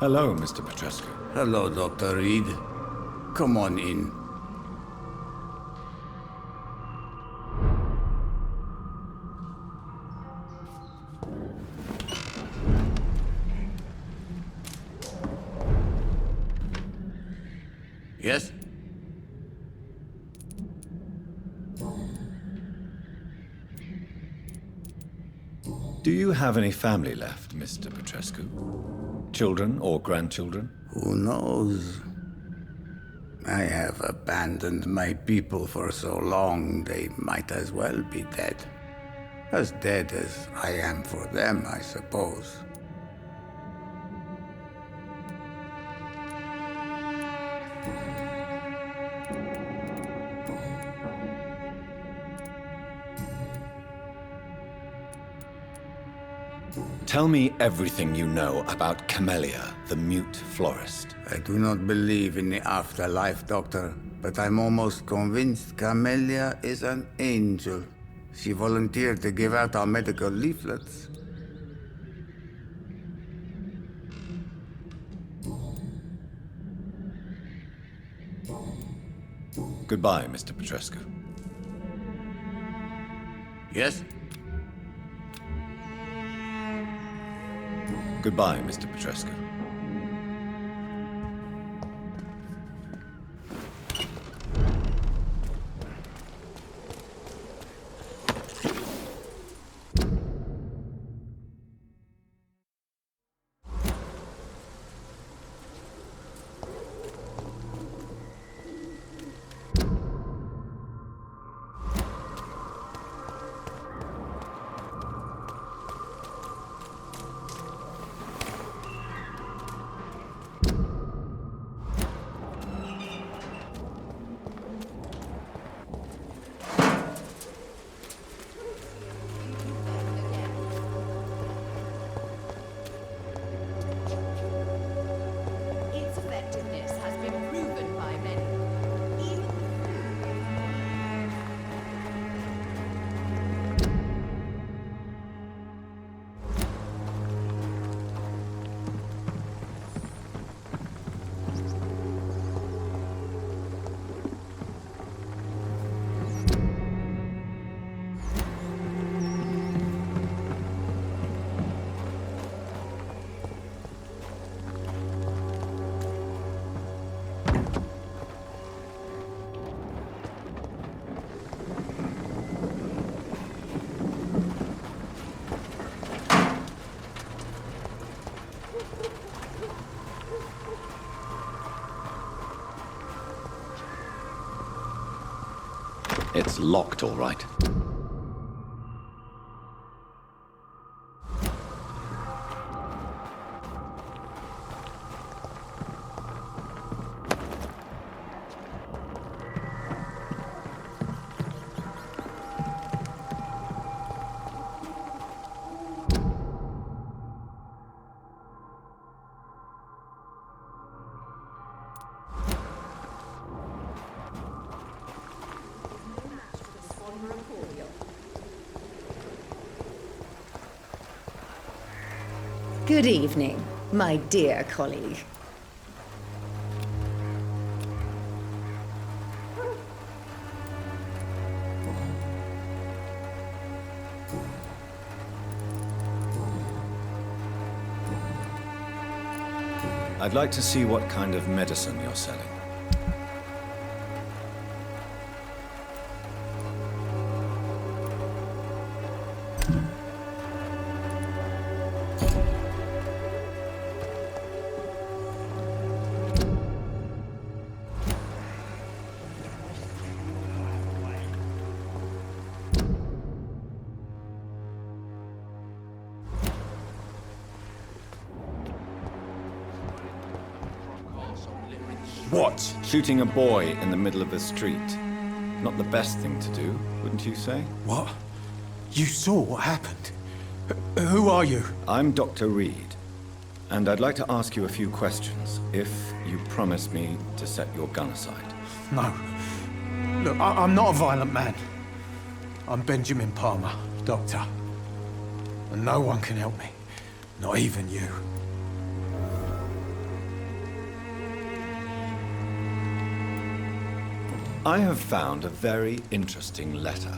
Hello, Mr. Petrescu. Hello, Dr. Reed. Come on in. Yes? Do you have any family left, Mr. Petrescu? Children or grandchildren? Who knows? I have abandoned my people for so long, they might as well be dead. As dead as I am for them, I suppose. Tell me everything you know about Camellia, the mute florist. I do not believe in the afterlife, Doctor, but I'm almost convinced Camellia is an angel. She volunteered to give out our medical leaflets. Goodbye, Mr. Petrescu. Yes? Goodbye, Mr. Petrescu. Its effectiveness has been proven by many. Even It's locked, all right. Good evening, my dear colleague. I'd like to see what kind of medicine you're selling. What? Shooting a boy in the middle of the street. Not the best thing to do, wouldn't you say? What? You saw what happened? Who are you? I'm Dr. Reed, and I'd like to ask you a few questions, if you promise me to set your gun aside. No. Look, I'm not a violent man. I'm Benjamin Palmer, doctor. And no one can help me. Not even you. I have found a very interesting letter.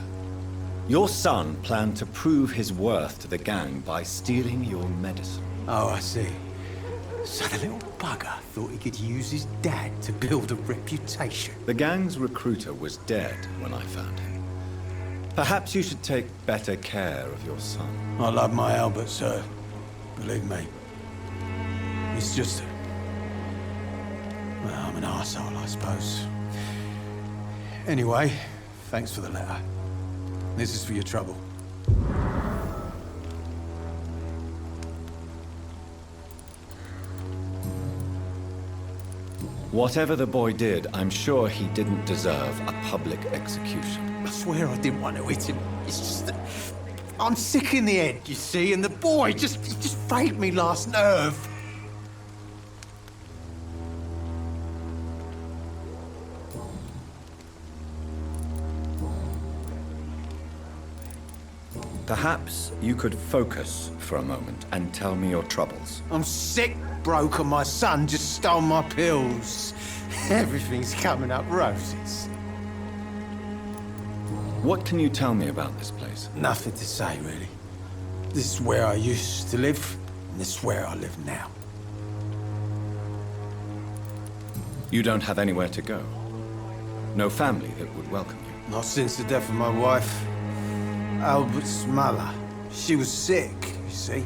Your son planned to prove his worth to the gang by stealing your medicine. Oh, I see. So the little bugger thought he could use his dad to build a reputation. The gang's recruiter was dead when I found him. Perhaps you should take better care of your son. I love my Albert, sir. Believe me. It's just... well, I'm an arsehole, I suppose. Anyway, thanks for the letter. This is for your trouble. Whatever the boy did, I'm sure he didn't deserve a public execution. I swear I didn't want to hit him. It's just that I'm sick in the head, you see, and the boy he just frayed me last nerve. Perhaps you could focus for a moment and tell me your troubles. I'm sick, broke, and my son just stole my pills. Everything's coming up roses. What can you tell me about this place? Nothing to say, really. This is where I used to live, and this is where I live now. You don't have anywhere to go. No family that would welcome you. Not since the death of my wife, Albert's mother. She was sick, you see.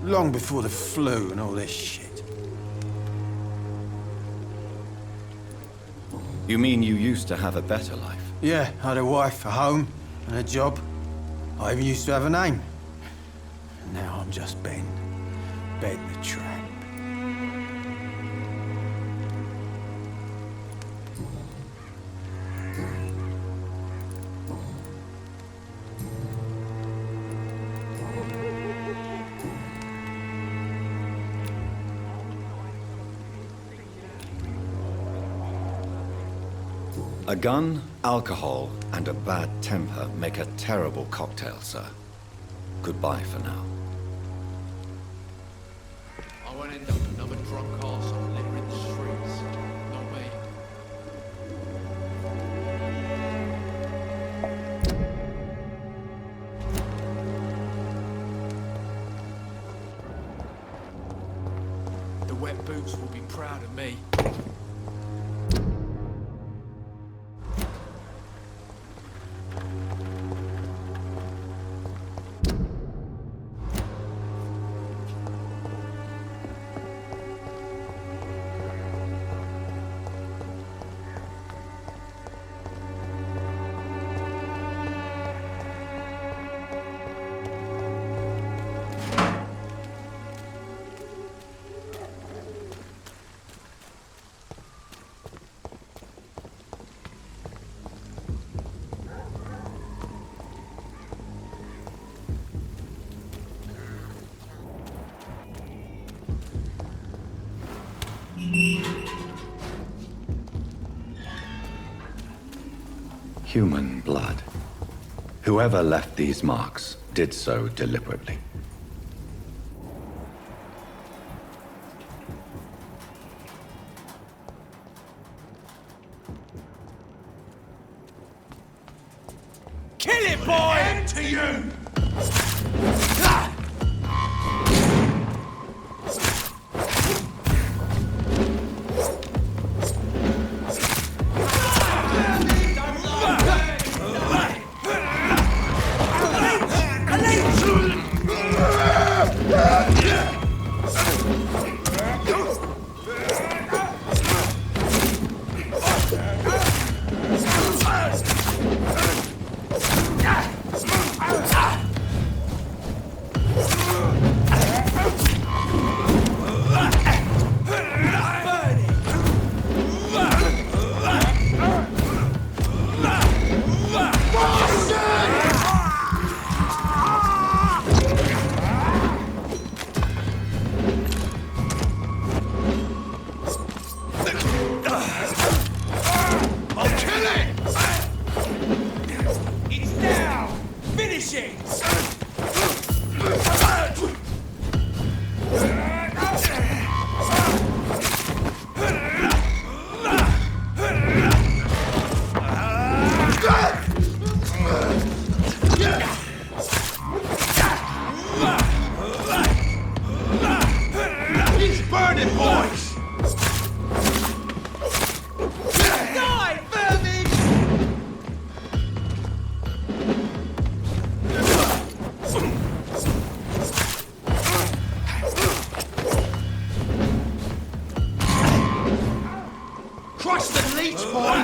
Long before the flu and all this shit. You mean you used to have a better life? Yeah, I had a wife, a home, and a job. I even used to have a name. And now I'm just Ben the Tramp. A gun, alcohol, and a bad temper make a terrible cocktail, sir. Goodbye for now. I won't end up another drunk arsehole littering the streets. Not me. The wet boots will be proud of me. Human blood. Whoever left these marks did so deliberately. Kill it, boy! End to you! leech, boy!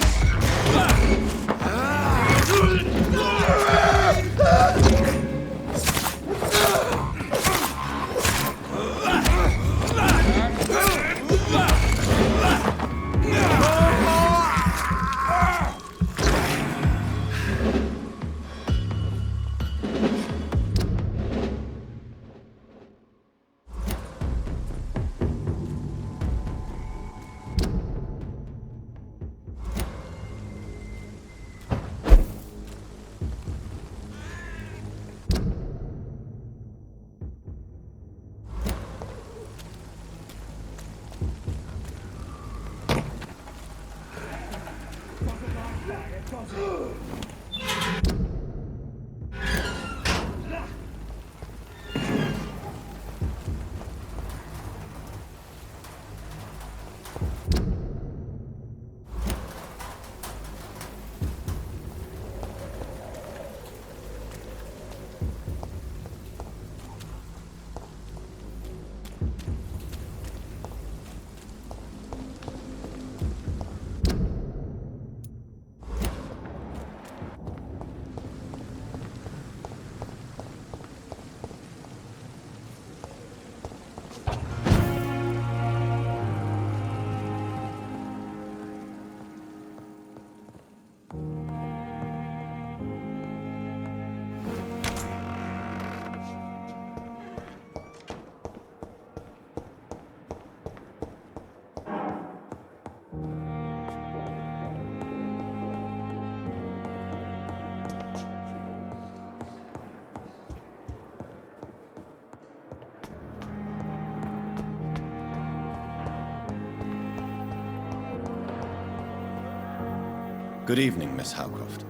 Good evening, Miss Howcroft.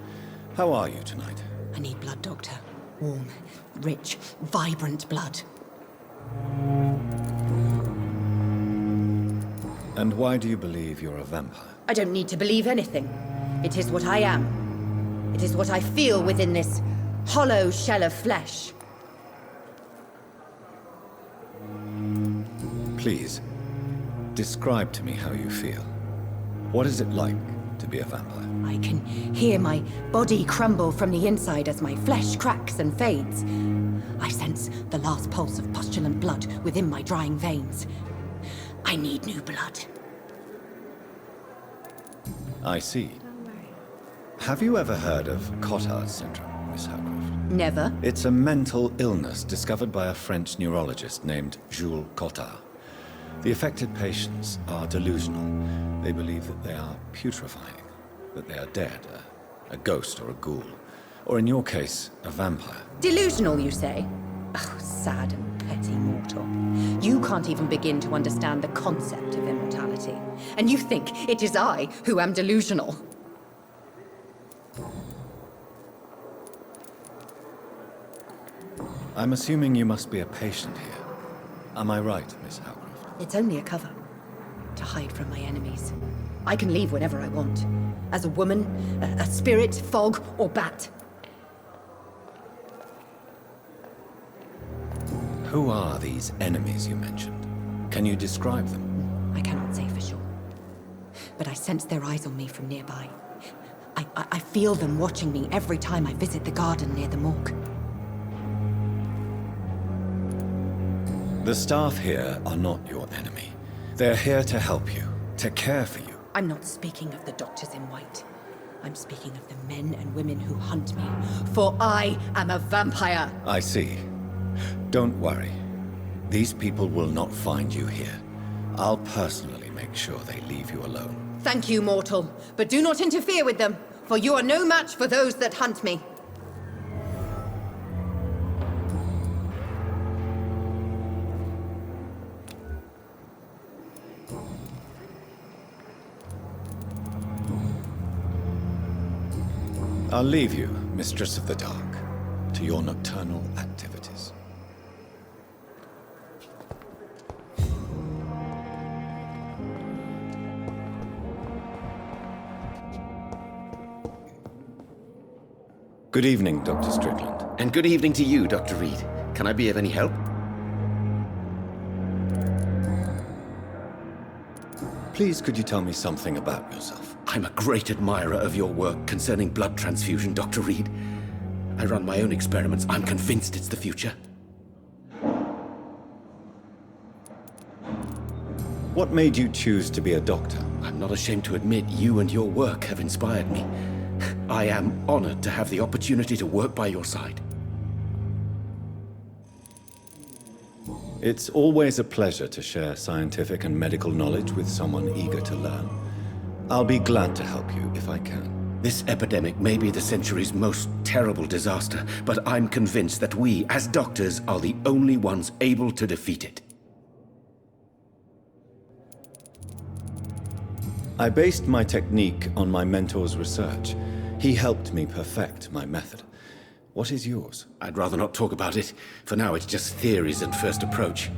How are you tonight? I need blood, Doctor. Warm, rich, vibrant blood. And why do you believe you're a vampire? I don't need to believe anything. It is what I am. It is what I feel within this hollow shell of flesh. Please, describe to me how you feel. What is it like to be a vampire? I can hear my body crumble from the inside as my flesh cracks and fades. I sense the last pulse of pustulant blood within my drying veins. I need new blood. I see. Have you ever heard of Cotard syndrome, Miss Howcroft? Never. It's a mental illness discovered by a French neurologist named Jules Cotard. The affected patients are delusional. They believe that they are putrefying, that they are dead, a ghost or a ghoul, or in your case, a vampire. Delusional, you say? Oh, sad and petty mortal. You can't even begin to understand the concept of immortality. And you think it is I who am delusional. I'm assuming you must be a patient here. Am I right, Miss Howcroft? It's only a cover. To hide from my enemies. I can leave whenever I want. As a woman, a spirit, fog, or bat. Who are these enemies you mentioned? Can you describe them? I cannot say for sure. But I sense their eyes on me from nearby. I feel them watching me every time I visit the garden near the morgue. The staff here are not your enemy. They're here to help you, to care for you. I'm not speaking of the doctors in white. I'm speaking of the men and women who hunt me. For I am a vampire! I see. Don't worry. These people will not find you here. I'll personally make sure they leave you alone. Thank you, mortal. But do not interfere with them, for you are no match for those that hunt me. I'll leave you, Mistress of the Dark, to your nocturnal activities. Good evening, Dr. Strickland. And good evening to you, Dr. Reed. Can I be of any help? Please, could you tell me something about yourself? I'm a great admirer of your work concerning blood transfusion, Dr. Reed. I run my own experiments. I'm convinced it's the future. What made you choose to be a doctor? I'm not ashamed to admit you and your work have inspired me. I am honored to have the opportunity to work by your side. It's always a pleasure to share scientific and medical knowledge with someone eager to learn. I'll be glad to help you if I can. This epidemic may be the century's most terrible disaster, but I'm convinced that we, as doctors, are the only ones able to defeat it. I based my technique on my mentor's research. He helped me perfect my method. What is yours? I'd rather not talk about it. For now, it's just theories and first approach.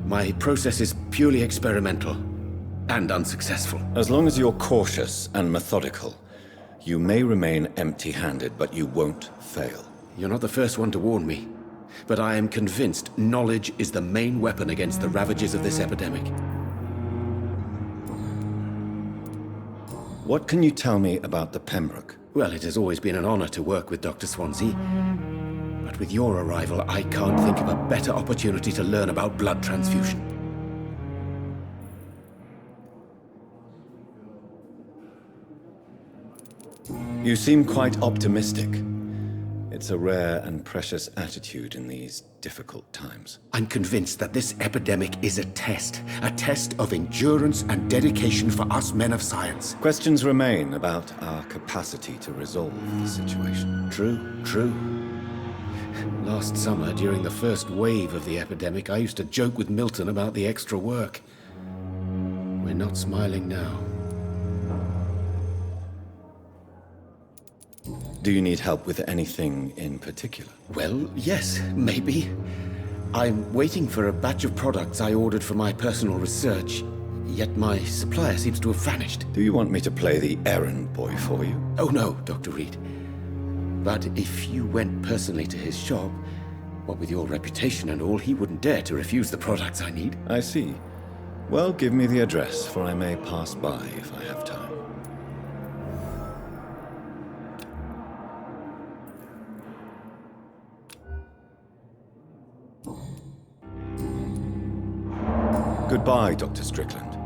My process is purely experimental and unsuccessful. As long as you're cautious and methodical, you may remain empty-handed, but you won't fail. You're not the first one to warn me, but I am convinced knowledge is the main weapon against the ravages of this epidemic. What can you tell me about the Pembroke? Well, it has always been an honor to work with Dr. Swansea. But with your arrival, I can't think of a better opportunity to learn about blood transfusion. You seem quite optimistic. It's a rare and precious attitude in these difficult times. I'm convinced that this epidemic is a test of endurance and dedication for us men of science. Questions remain about our capacity to resolve the situation. True. Last summer, during the first wave of the epidemic, I used to joke with Milton about the extra work. We're not smiling now. Do you need help with anything in particular? Well, yes, maybe. I'm waiting for a batch of products I ordered for my personal research, yet my supplier seems to have vanished. Do you want me to play the errand boy for you? Oh no, Dr. Reed. But if you went personally to his shop, what with your reputation and all, he wouldn't dare to refuse the products I need. I see. Well, give me the address, for I may pass by if I have time. Goodbye, Dr. Strickland.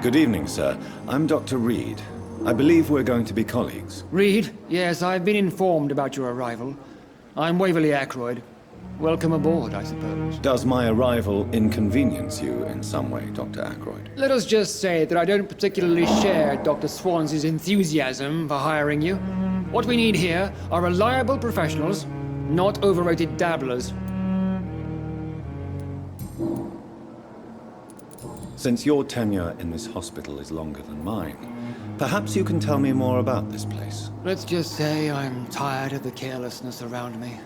Good evening, sir. I'm Dr. Reed. I believe we're going to be colleagues. Reed? Yes, I've been informed about your arrival. I'm Waverly Ackroyd. Welcome aboard, I suppose. Does my arrival inconvenience you in some way, Dr. Ackroyd? Let us just say that I don't particularly share Dr. Swansea's enthusiasm for hiring you. What we need here are reliable professionals, not overrated dabblers. Since your tenure in this hospital is longer than mine, perhaps you can tell me more about this place. Let's just say I'm tired of the carelessness around me.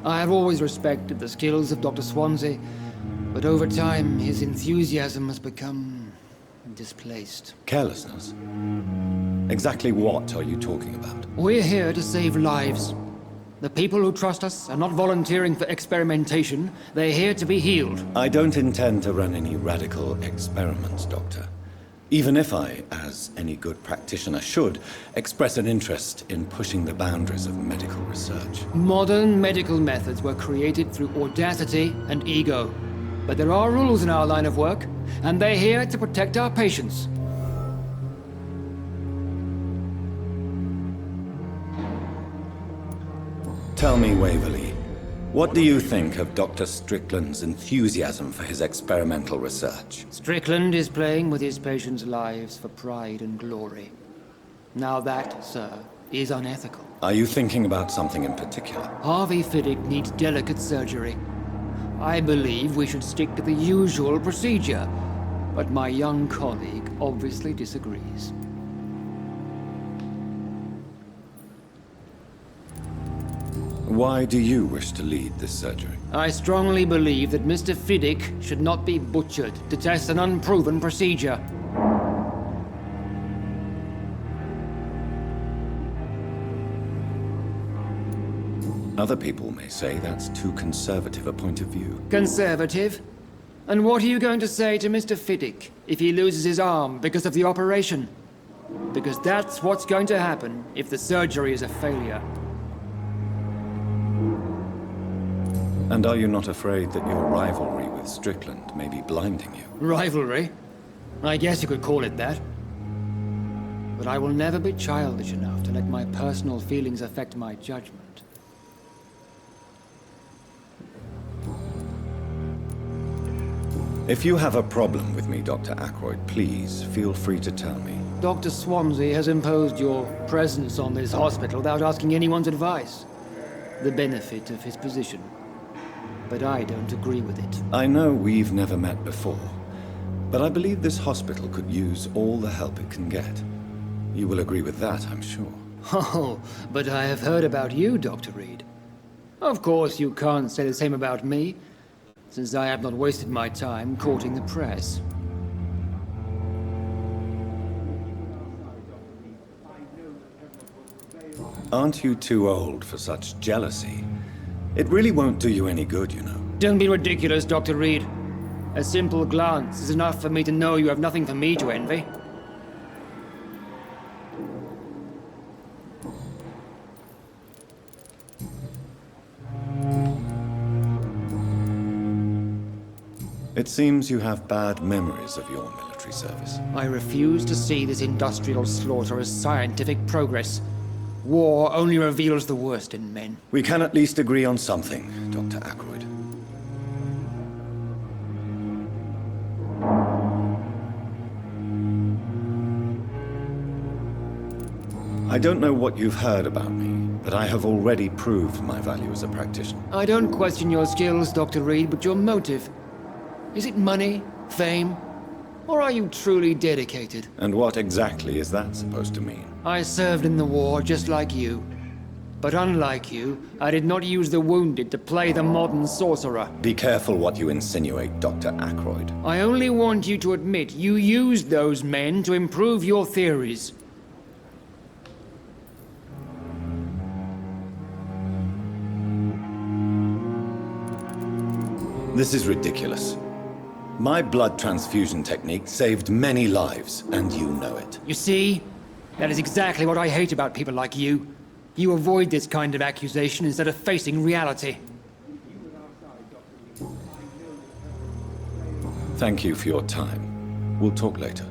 I have always respected the skills of Dr. Swansea, but over time his enthusiasm has become displaced. Carelessness? Exactly what are you talking about? We're here to save lives. The people who trust us are not volunteering for experimentation. They're here to be healed. I don't intend to run any radical experiments, Doctor. Even if I, as any good practitioner should, express an interest in pushing the boundaries of medical research. Modern medical methods were created through audacity and ego. But there are rules in our line of work, and they're here to protect our patients. Tell me, Waverly, what do you think of Dr. Strickland's enthusiasm for his experimental research? Strickland is playing with his patients' lives for pride and glory. Now that, sir, is unethical. Are you thinking about something in particular? Harvey Fiddick needs delicate surgery. I believe we should stick to the usual procedure, but my young colleague obviously disagrees. Why do you wish to lead this surgery? I strongly believe that Mr. Fiddick should not be butchered to test an unproven procedure. Other people may say that's too conservative a point of view. Conservative? And what are you going to say to Mr. Fiddick if he loses his arm because of the operation? Because that's what's going to happen if the surgery is a failure. And are you not afraid that your rivalry with Strickland may be blinding you? Rivalry? I guess you could call it that. But I will never be childish enough to let my personal feelings affect my judgment. If you have a problem with me, Dr. Ackroyd, please feel free to tell me. Dr. Swansea has imposed your presence on this hospital without asking anyone's advice. The benefit of his position. But I don't agree with it. I know we've never met before, but I believe this hospital could use all the help it can get. You will agree with that, I'm sure. Oh, but I have heard about you, Dr. Reed. Of course, you can't say the same about me, since I have not wasted my time courting the press. Aren't you too old for such jealousy? It really won't do you any good, you know. Don't be ridiculous, Dr. Reed. A simple glance is enough for me to know you have nothing for me to envy. It seems you have bad memories of your military service. I refuse to see this industrial slaughter as scientific progress. War only reveals the worst in men. We can at least agree on something, Dr. Ackroyd. I don't know what you've heard about me, but I have already proved my value as a practitioner. I don't question your skills, Dr. Reed, but your motive. Is it money, fame, or are you truly dedicated? And what exactly is that supposed to mean? I served in the war just like you. But unlike you, I did not use the wounded to play the modern sorcerer. Be careful what you insinuate, Dr. Ackroyd. I only want you to admit you used those men to improve your theories. This is ridiculous. My blood transfusion technique saved many lives, and you know it. You see? That is exactly what I hate about people like you. You avoid this kind of accusation instead of facing reality. Thank you for your time. We'll talk later.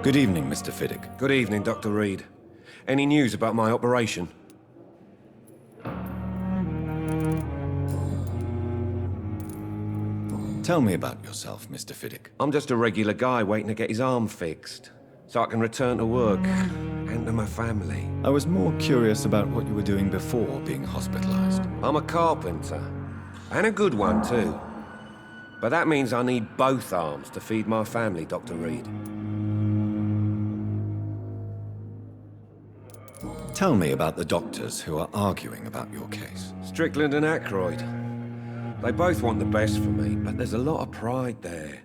Good evening, Mr. Fiddick. Good evening, Dr. Reed. Any news about my operation? Tell me about yourself, Mr. Fiddick. I'm just a regular guy waiting to get his arm fixed, so I can return to work and to my family. I was more curious about what you were doing before being hospitalized. I'm a carpenter, and a good one, too. But that means I need both arms to feed my family, Dr. Reed. Tell me about the doctors who are arguing about your case. Strickland and Ackroyd. They both want the best for me, but there's a lot of pride there.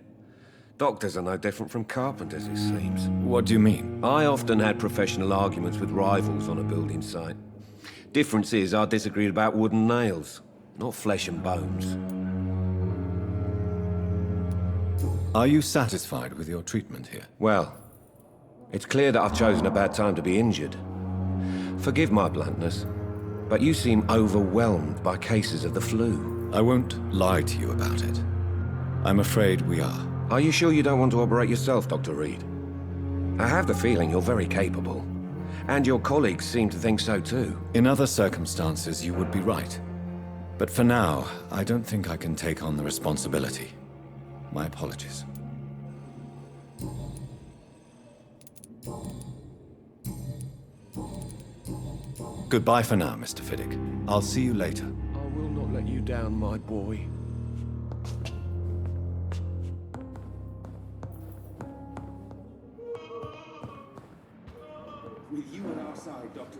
Doctors are no different from carpenters, it seems. What do you mean? I often had professional arguments with rivals on a building site. Difference is, I disagreed about wooden nails, not flesh and bones. Are you satisfied with your treatment here? Well, it's clear that I've chosen a bad time to be injured. Forgive my bluntness, but you seem overwhelmed by cases of the flu. I won't lie to you about it. I'm afraid we are. Are you sure you don't want to operate yourself, Dr. Reed? I have the feeling you're very capable. And your colleagues seem to think so too. In other circumstances, you would be right. But for now, I don't think I can take on the responsibility. My apologies. Goodbye for now, Mr. Fiddick. I'll see you later. I will not let you down, my boy. With you at our side, Dr.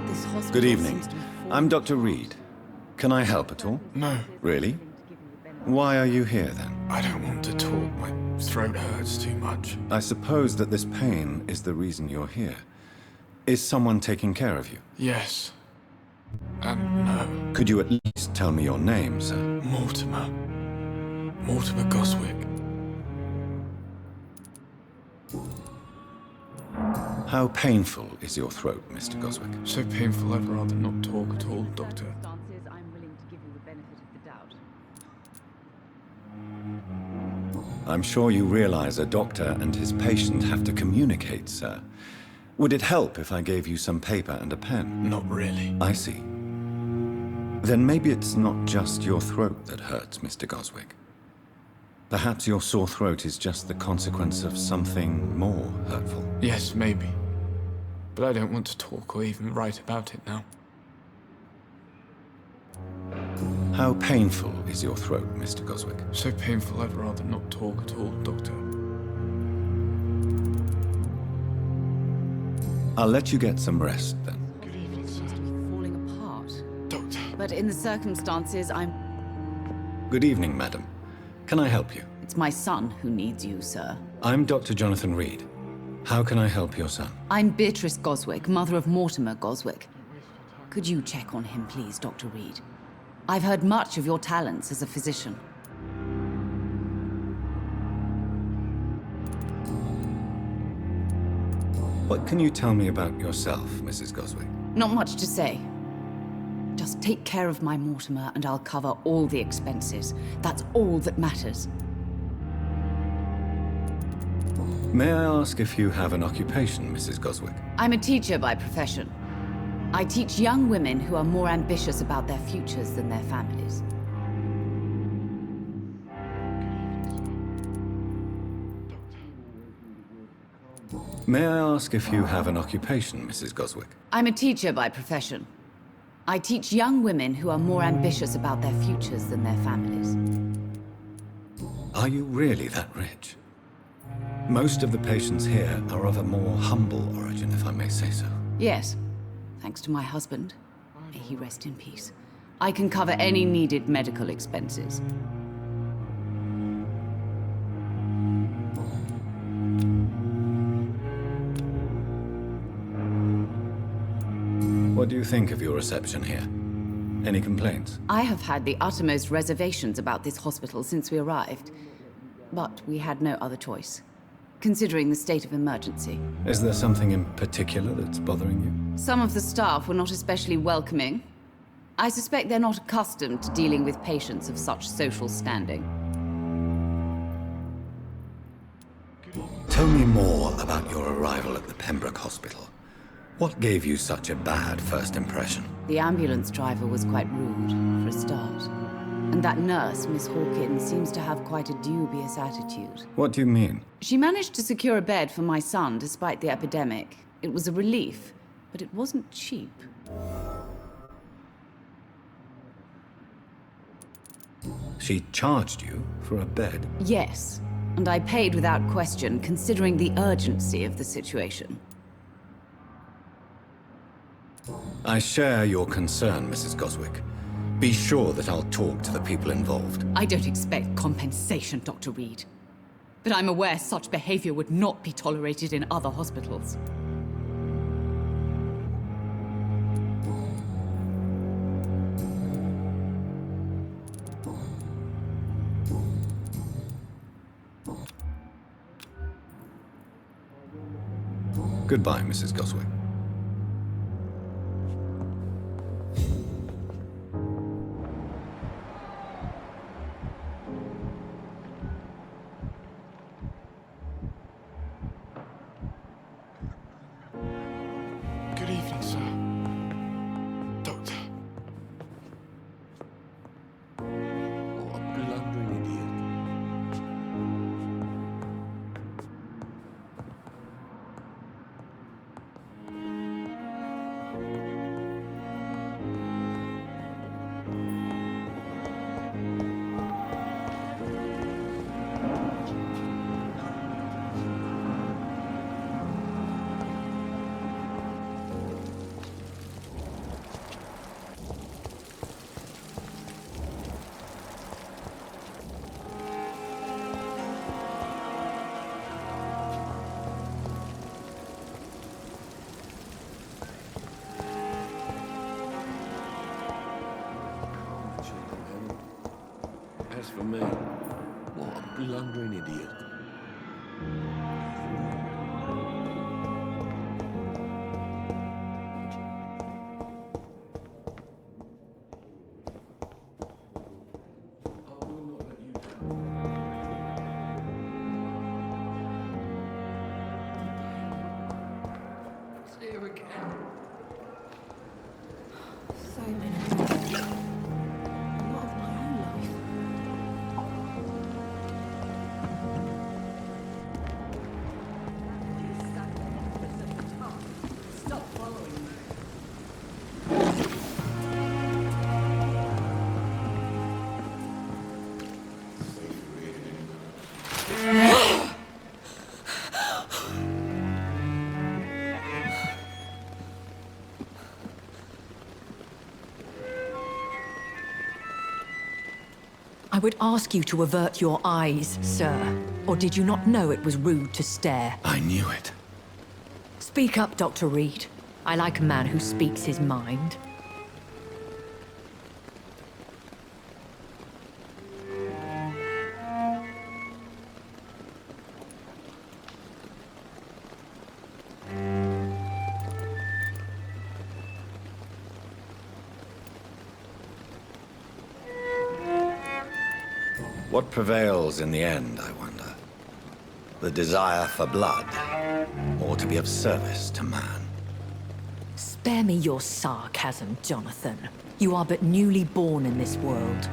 This hospital Good evening. seems to be I'm Dr. Reed. Can I help at all? No, Really? Why are you here then? I don't want to talk. My throat hurts too much. I suppose that this pain is the reason you're here. Is someone taking care of you? Yes. And no. Could you at least tell me your name, sir? Mortimer. Mortimer Goswick. How painful is your throat, Mr. Goswick? So painful I'd rather not talk at all, Doctor. Circumstances, I'm willing to give you the benefit of the doubt. I'm sure you realize a doctor and his patient have to communicate, sir. Would it help if I gave you some paper and a pen? Not really. I see. Then maybe it's not just your throat that hurts, Mr. Goswick. Perhaps your sore throat is just the consequence of something more hurtful. Yes, maybe. But I don't want to talk or even write about it now. How painful is your throat, Mr. Goswick? So painful I'd rather not talk at all, Doctor. I'll let you get some rest, then. Good evening, sir. Falling apart. Doctor. But in the circumstances, Good evening, madam. Can I help you? It's my son who needs you, sir. I'm Dr. Jonathan Reed. How can I help your son? I'm Beatrice Goswick, mother of Mortimer Goswick. Could you check on him, please, Dr. Reed? I've heard much of your talents as a physician. What can you tell me about yourself, Mrs. Goswick? Not much to say. Just take care of my Mortimer and I'll cover all the expenses. That's all that matters. May I ask if you have an occupation, Mrs. Goswick? I'm a teacher by profession. I teach young women who are more ambitious about their futures than their families. May I ask if you have an occupation, Mrs. Goswick? I'm a teacher by profession. I teach young women who are more ambitious about their futures than their families. Are you really that rich? Most of the patients here are of a more humble origin, if I may say so. Yes, thanks to my husband. May he rest in peace. I can cover any needed medical expenses. What do you think of your reception here? Any complaints? I have had the uttermost reservations about this hospital since we arrived. But we had no other choice, considering the state of emergency. Is there something in particular that's bothering you? Some of the staff were not especially welcoming. I suspect they're not accustomed to dealing with patients of such social standing. Tell me more about your arrival at the Pembroke Hospital. What gave you such a bad first impression? The ambulance driver was quite rude, for a start. And that nurse, Miss Hawkins, seems to have quite a dubious attitude. What do you mean? She managed to secure a bed for my son despite the epidemic. It was a relief, but it wasn't cheap. She charged you for a bed? Yes, and I paid without question, considering the urgency of the situation. I share your concern, Mrs. Goswick. Be sure that I'll talk to the people involved. I don't expect compensation, Dr. Reed. But I'm aware such behavior would not be tolerated in other hospitals. Goodbye, Mrs. Goswick. Good evening, sir. Doctor. What a blundering idiot. for me. What a blundering idiot. So many things. A lot of my own life. Stop following me. I would ask you to avert your eyes, sir. Or did you not know it was rude to stare? I knew it. Speak up, Dr. Reed. I like a man who speaks his mind. What prevails in the end, I wonder? The desire for blood, or to be of service to man? Spare me your sarcasm, Jonathan. You are but newly born in this world.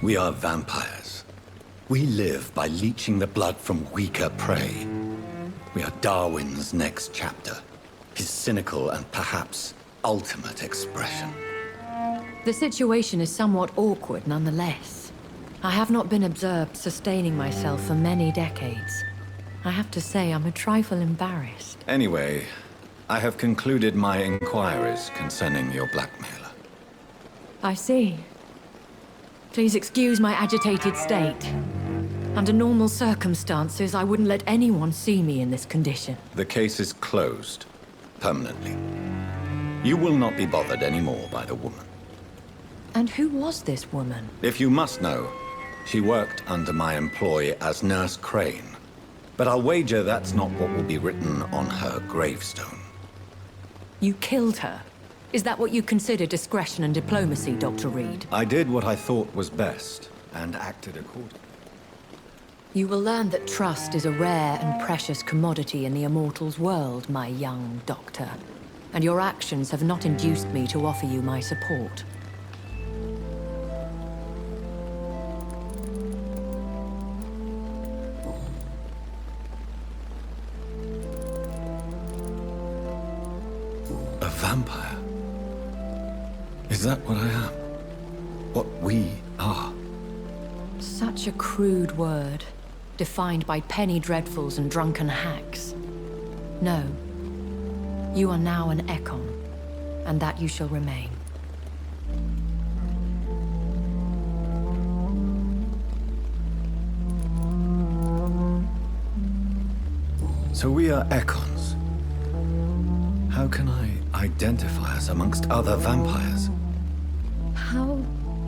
We are vampires. We live by leeching the blood from weaker prey. We are Darwin's next chapter, his cynical and perhaps ultimate expression. The situation is somewhat awkward nonetheless. I have not been observed sustaining myself for many decades. I have to say I'm a trifle embarrassed. Anyway, I have concluded my inquiries concerning your blackmailer. I see. Please excuse my agitated state. Under normal circumstances, I wouldn't let anyone see me in this condition. The case is closed, permanently. You will not be bothered anymore by the woman. And who was this woman? If you must know, she worked under my employ as Nurse Crane. But I'll wager that's not what will be written on her gravestone. You killed her? Is that what you consider discretion and diplomacy, Dr. Reed? I did what I thought was best, and acted accordingly. You will learn that trust is a rare and precious commodity in the Immortals world, my young doctor. And your actions have not induced me to offer you my support. A vampire? Is that what I am? What we are? Such a crude word, defined by penny dreadfuls and drunken hacks. No. You are now an Ekon, and that you shall remain. So we are Ekons. How can I identify us amongst other vampires? How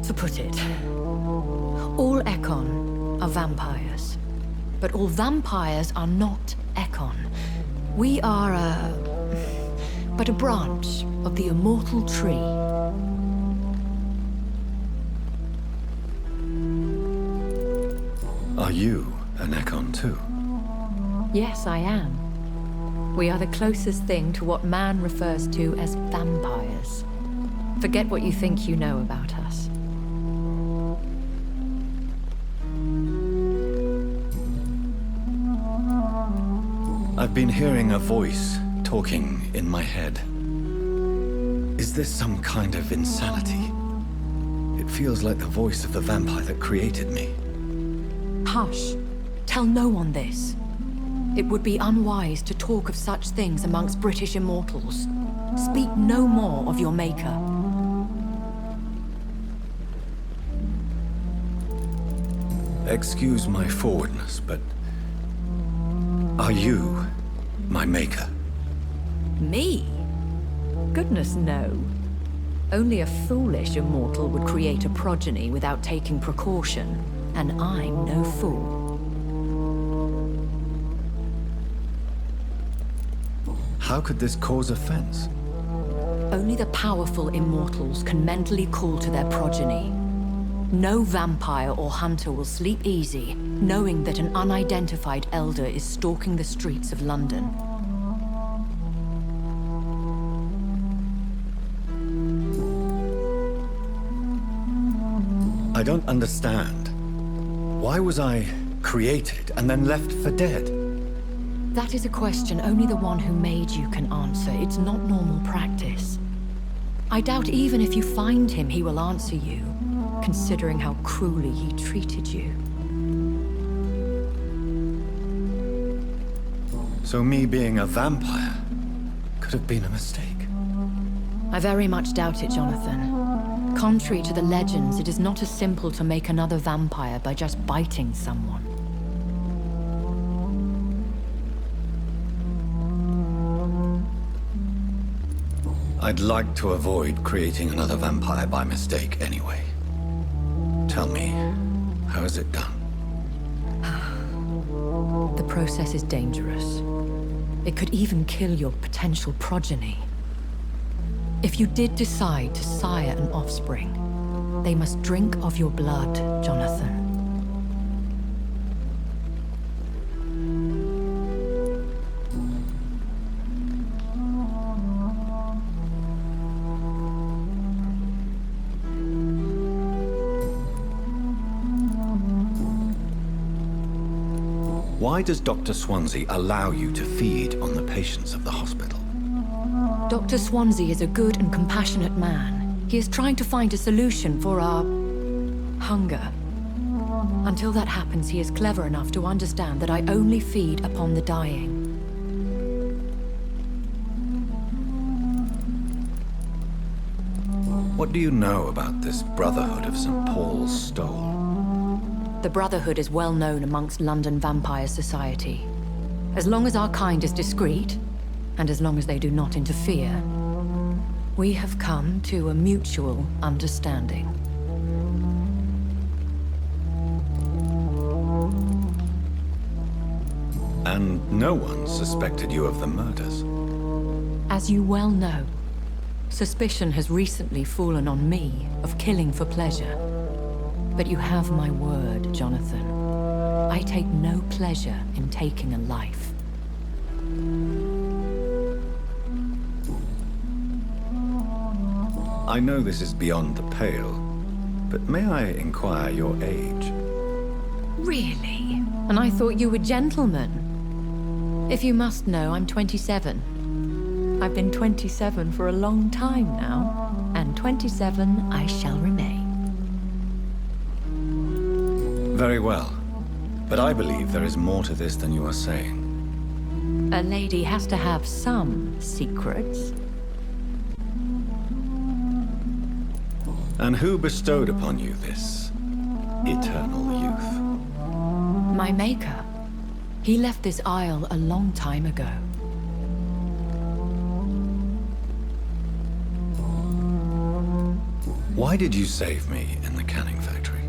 to put it? All Ekon are vampires. But all vampires are not Ekon. We are but a branch of the immortal tree. Are you an Ekon too? Yes, I am. We are the closest thing to what man refers to as vampires. Forget what you think you know about us. I've been hearing a voice talking in my head. Is this some kind of insanity? It feels like the voice of the vampire that created me. Hush. Tell no one this. It would be unwise to talk of such things amongst British immortals. Speak no more of your maker. Excuse my forwardness, but Are you my maker? Me? Goodness, no. Only a foolish immortal would create a progeny without taking precaution, and I'm no fool. How could this cause offense? Only the powerful immortals can mentally call to their progeny. No vampire or hunter will sleep easy, knowing that an unidentified elder is stalking the streets of London. I don't understand. Why was I created and then left for dead? That is a question only the one who made you can answer. It's not normal practice. I doubt even if you find him, he will answer you, considering how cruelly he treated you. So me being a vampire could have been a mistake. I very much doubt it, Jonathan. Contrary to the legends, it is not as simple to make another vampire by just biting someone. I'd like to avoid creating another vampire by mistake anyway. Tell me, how is it done? The process is dangerous. It could even kill your potential progeny. If you did decide to sire an offspring, they must drink of your blood, Jonathan. Why does Dr. Swansea allow you to feed on the patients of the hospital? Dr. Swansea is a good and compassionate man. He is trying to find a solution for our hunger. Until that happens, he is clever enough to understand that I only feed upon the dying. What do you know about this Brotherhood of St. Paul's Stole? The Brotherhood is well known amongst London Vampire Society. As long as our kind is discreet, and as long as they do not interfere, we have come to a mutual understanding. And no one suspected you of the murders? As you well know, suspicion has recently fallen on me of killing for pleasure. But you have my word, Jonathan. I take no pleasure in taking a life. I know this is beyond the pale, but may I inquire your age? Really? And I thought you were gentlemen. If you must know, I'm 27. I've been 27 for a long time now, and 27 I shall remain. Very well. But I believe there is more to this than you are saying. A lady has to have some secrets. And who bestowed upon you this eternal youth? My maker. He left this isle a long time ago. Why did you save me in the canning factory?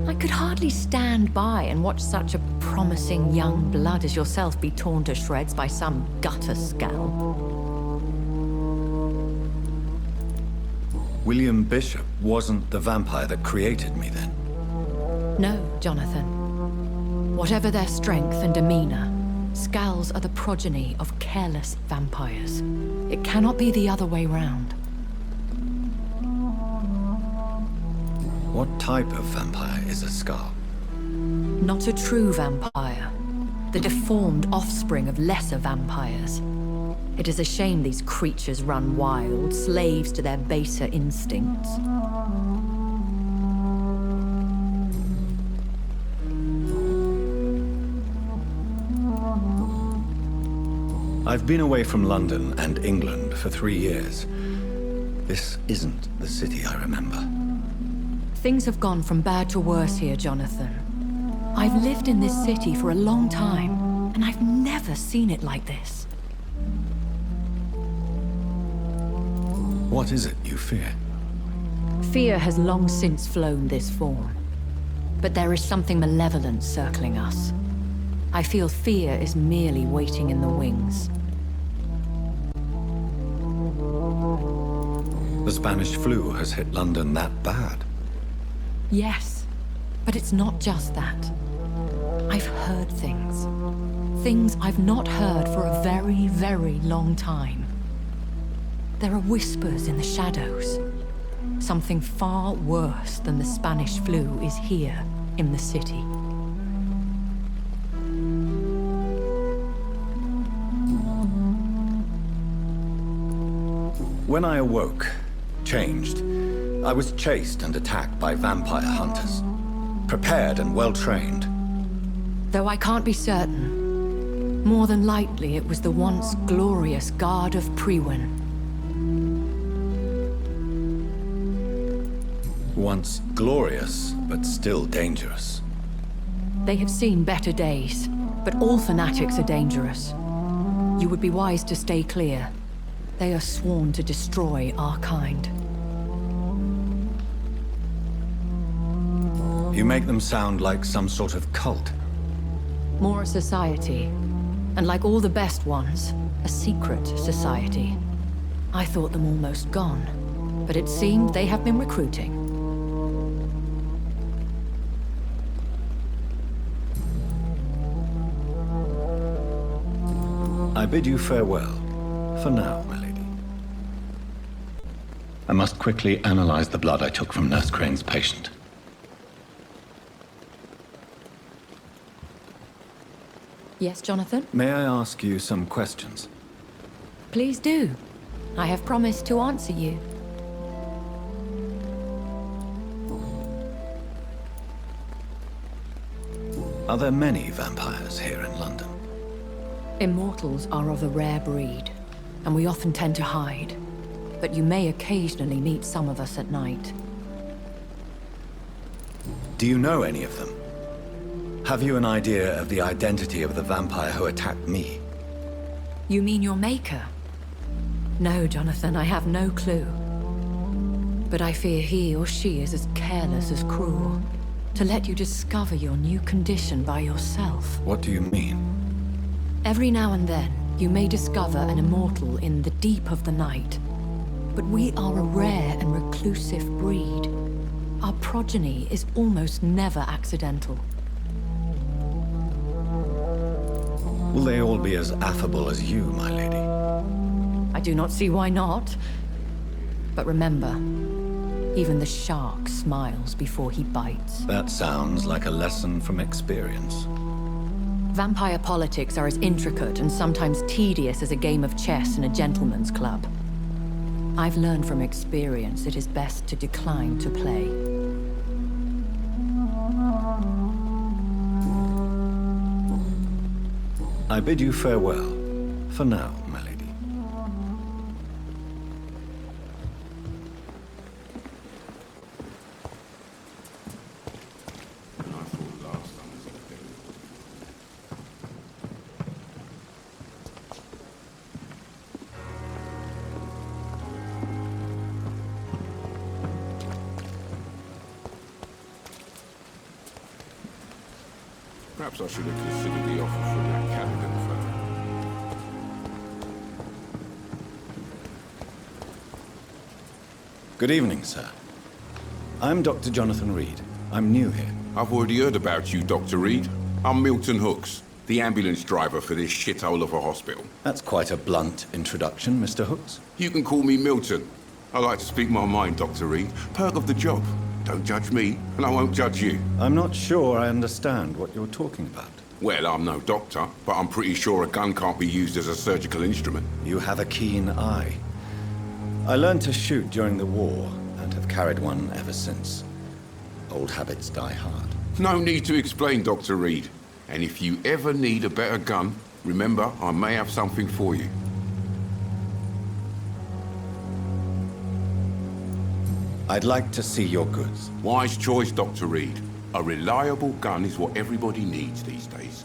I could hardly stand by and watch such a promising young blood as yourself be torn to shreds by some gutter scowl. William Bishop wasn't the vampire that created me then? No, Jonathan. Whatever their strength and demeanor, Scowls are the progeny of careless vampires. It cannot be the other way round. What type of vampire is a Scowl? Not a true vampire. The deformed offspring of lesser vampires. It is a shame these creatures run wild, slaves to their baser instincts. I've been away from London and England for 3 years. This isn't the city I remember. Things have gone from bad to worse here, Jonathan. I've lived in this city for a long time, And I've never seen it like this. What is it you fear? Fear has long since flown this form. But there is something malevolent circling us. I feel fear is merely waiting in the wings. The Spanish flu has hit London that bad. Yes, but it's not just that. I've heard things. Things I've not heard for a very, very long time. There are whispers in the shadows. Something far worse than the Spanish flu is here in the city. When I awoke, changed, I was chased and attacked by vampire hunters. Prepared and well-trained. Though I can't be certain, more than likely it was the once glorious Guard of Priwen. Once glorious, but still dangerous. They have seen better days, but all fanatics are dangerous. You would be wise to stay clear. They are sworn to destroy our kind. You make them sound like some sort of cult. More a society, and like all the best ones, a secret society. I thought them almost gone, but it seemed they have been recruiting. I bid you farewell, for now, my lady. I must quickly analyze the blood I took from Nurse Crane's patient. Yes, Jonathan? May I ask you some questions? Please do. I have promised to answer you. Are there many vampires here in London? Immortals are of a rare breed, and we often tend to hide. But you may occasionally meet some of us at night. Do you know any of them? Have you an idea of the identity of the vampire who attacked me? You mean your maker? No, Jonathan, I have no clue. But I fear he or she is as careless as cruel. To let you discover your new condition by yourself. What do you mean? Every now and then, you may discover an immortal in the deep of the night. But we are a rare and reclusive breed. Our progeny is almost never accidental. Will they all be as affable as you, my lady? I do not see why not. But remember, even the shark smiles before he bites. That sounds like a lesson from experience. Vampire politics are as intricate and sometimes tedious as a game of chess in a gentleman's club. I've learned from experience it is best to decline to play. I bid you farewell, for now, my lady. Perhaps I should have considered the offer from that Callaghan fellow. Good evening, sir. I'm Dr. Jonathan Reed. I'm new here. I've already heard about you, Dr. Reed. I'm Milton Hooks, the ambulance driver for this shithole of a hospital. That's quite a blunt introduction, Mr. Hooks. You can call me Milton. I like to speak my mind, Dr. Reed. Perk of the job. Don't judge me, and I won't judge you. I'm not sure I understand what you're talking about. Well, I'm no doctor, but I'm pretty sure a gun can't be used as a surgical instrument. You have a keen eye. I learned to shoot during the war, and have carried one ever since. Old habits die hard. No need to explain, Dr. Reed. And if you ever need a better gun, remember, I may have something for you. I'd like to see your goods. Wise choice, Dr. Reed. A reliable gun is what everybody needs these days.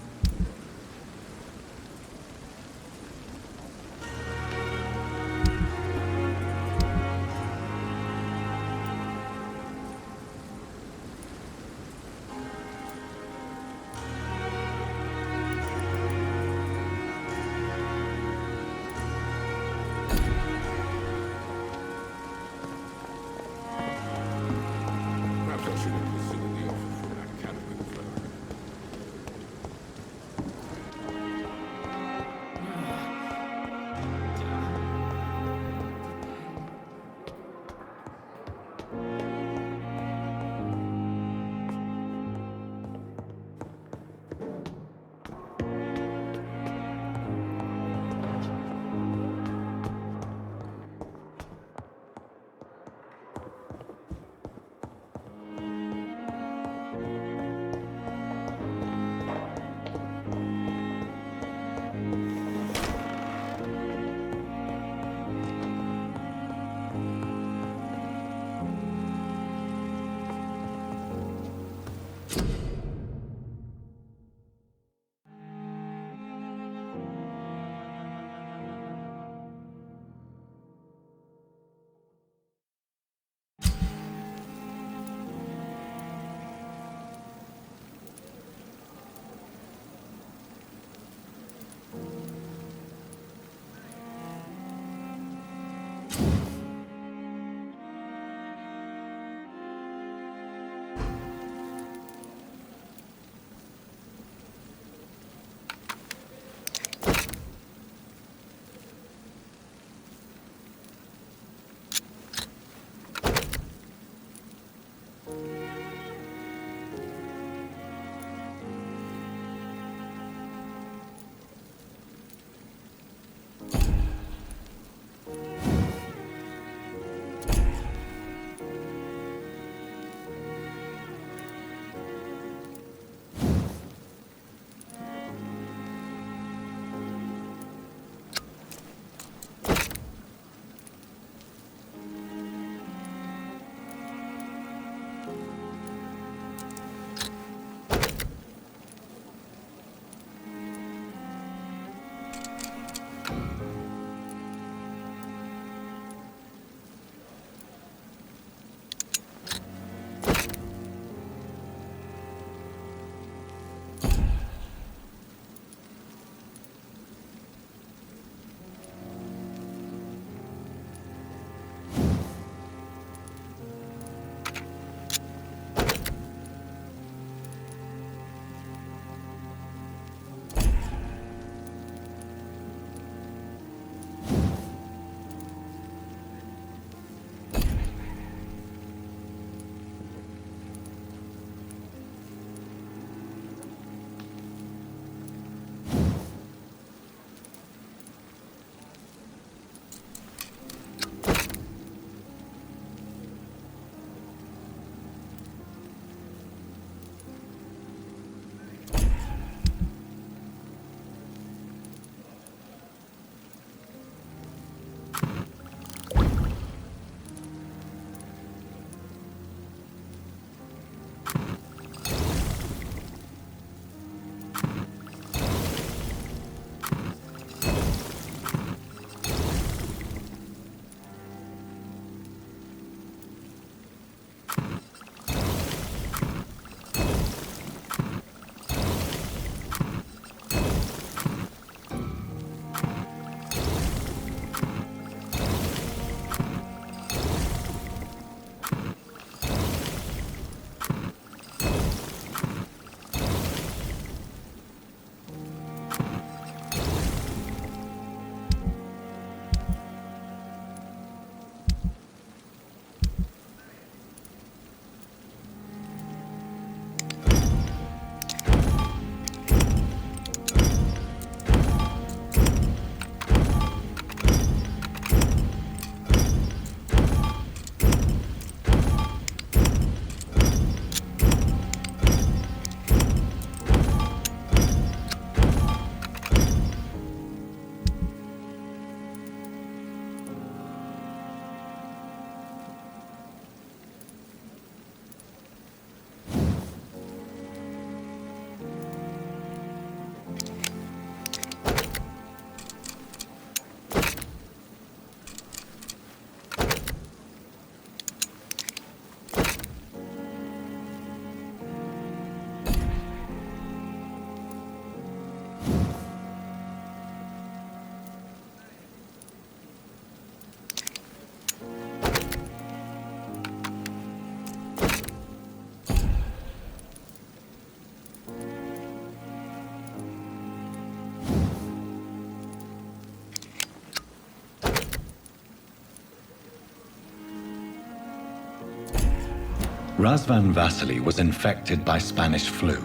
Razvan Vasily was infected by Spanish flu,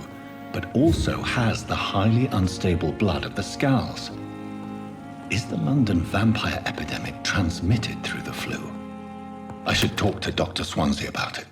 but also has the highly unstable blood of the Scows. Is the London vampire epidemic transmitted through the flu? I should talk to Dr. Swansea about it.